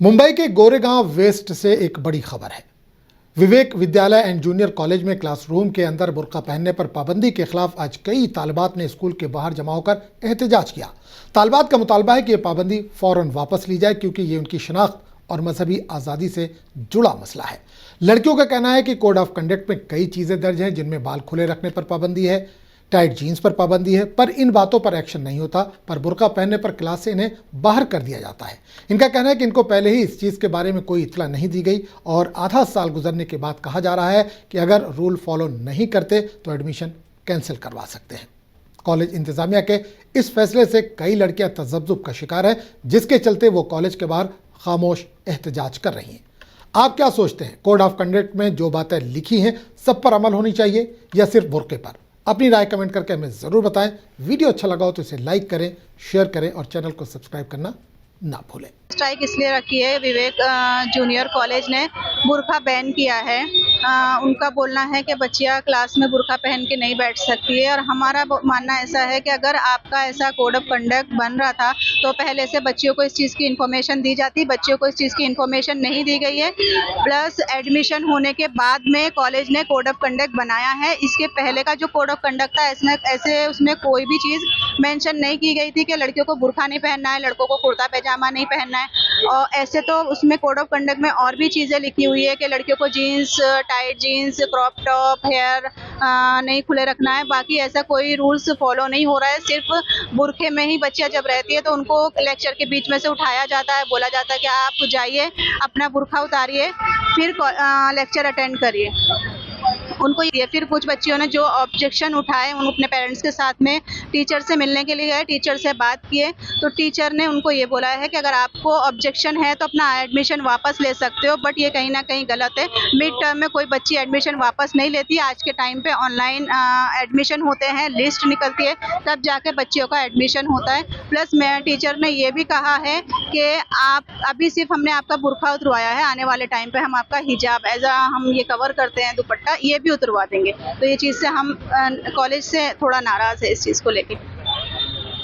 मुंबई के गोरेगांव वेस्ट से एक बड़ी खबर है। विवेक विद्यालय एंड जूनियर कॉलेज में क्लासरूम के अंदर बुर्का पहनने पर पाबंदी के खिलाफ आज कई तालिबात ने स्कूल के बाहर जमा होकर एहतजाज किया। तालिबात का मुतालबा है कि यह पाबंदी फौरन वापस ली जाए क्योंकि ये उनकी शनाख्त और मजहबी आज़ादी से जुड़ा मसला है। लड़कियों का कहना है कि कोड ऑफ कंडक्ट में कई चीज़ें दर्ज हैं जिनमें बाल खुले रखने पर पाबंदी है, टाइट जीन्स पर पाबंदी है, पर इन बातों पर एक्शन नहीं होता। पर बुर्का पहनने पर क्लास से इन्हें बाहर कर दिया जाता है। इनका कहना है कि इनको पहले ही इस चीज़ के बारे में कोई इतला नहीं दी गई और आधा साल गुजरने के बाद कहा जा रहा है कि अगर रूल फॉलो नहीं करते तो एडमिशन कैंसिल करवा सकते हैं। कॉलेज इंतजामिया के इस फैसले से कई लड़कियां तजब्जुब का शिकार है, जिसके चलते वो कॉलेज के बाहर खामोश एहतजाज कर रही हैं। आप क्या सोचते हैं? कोड ऑफ कंडक्ट में जो बातें लिखी हैं सब पर अमल होनी चाहिए या सिर्फ बुर्के पर? अपनी राय कमेंट करके हमें ज़रूर बताएं। वीडियो अच्छा लगा हो तो इसे लाइक करें, शेयर करें और चैनल को सब्सक्राइब करना ना भूलें। स्ट्राइक इसलिए रखी है, विवेक जूनियर कॉलेज ने बुर्का बैन किया है। उनका बोलना है कि बच्चियां क्लास में बुर्का पहन के नहीं बैठ सकती है और हमारा मानना ऐसा है कि अगर आपका ऐसा कोड ऑफ कंडक्ट बन रहा था तो पहले से बच्चियों को इस चीज़ की इन्फॉर्मेशन दी जाती। बच्चियों को इस चीज़ की इन्फॉर्मेशन नहीं दी गई है। प्लस एडमिशन होने के बाद में कॉलेज ने कोड ऑफ कंडक्ट बनाया है। इसके पहले का जो कोड ऑफ कंडक्ट था ऐसे उसमें कोई भी चीज़ मेंशन नहीं की गई थी कि लड़कियों को बुर्का नहीं पहनना है, लड़कों को कुर्ता पैजामा नहीं पहनना है। और ऐसे तो उसमें कोड ऑफ कंडक्ट में और भी चीज़ें लिखी हुई है कि लड़कियों को jeans, tight jeans, crop top, hair नहीं खुले रखना है। बाकी ऐसा कोई रूल्स फॉलो नहीं हो रहा है। सिर्फ बुरखे में ही बच्चियां जब रहती है तो उनको लेक्चर के बीच में से उठाया जाता है, बोला जाता है कि आप जाइए अपना बुरखा उतारिए फिर लेक्चर अटेंड करिए। उनको ये फिर कुछ बच्चियों ने जो ऑब्जेक्शन उठाए उन अपने पेरेंट्स के साथ में टीचर से मिलने के लिए गए, टीचर से बात किए तो टीचर ने उनको ये बोला है कि अगर आपको ऑब्जेक्शन है तो अपना एडमिशन वापस ले सकते हो, बट ये कहीं ना कहीं गलत है। मिड टर्म में कोई बच्ची एडमिशन वापस नहीं लेती। आज के टाइम पे ऑनलाइन एडमिशन होते हैं, लिस्ट निकलती है तब जाके बच्चियों का एडमिशन होता है। प्लस मैं टीचर ने ये भी कहा है कि आप अभी सिर्फ हमने आपका बुरखा उतरवाया है, आने वाले टाइम पे हम आपका हिजाब एज हम ये कवर करते हैं दुपट्टा, ये भी उतरवा देंगे। तो ये चीज़ से हम कॉलेज से थोड़ा नाराज़ है इस चीज़ को लेके।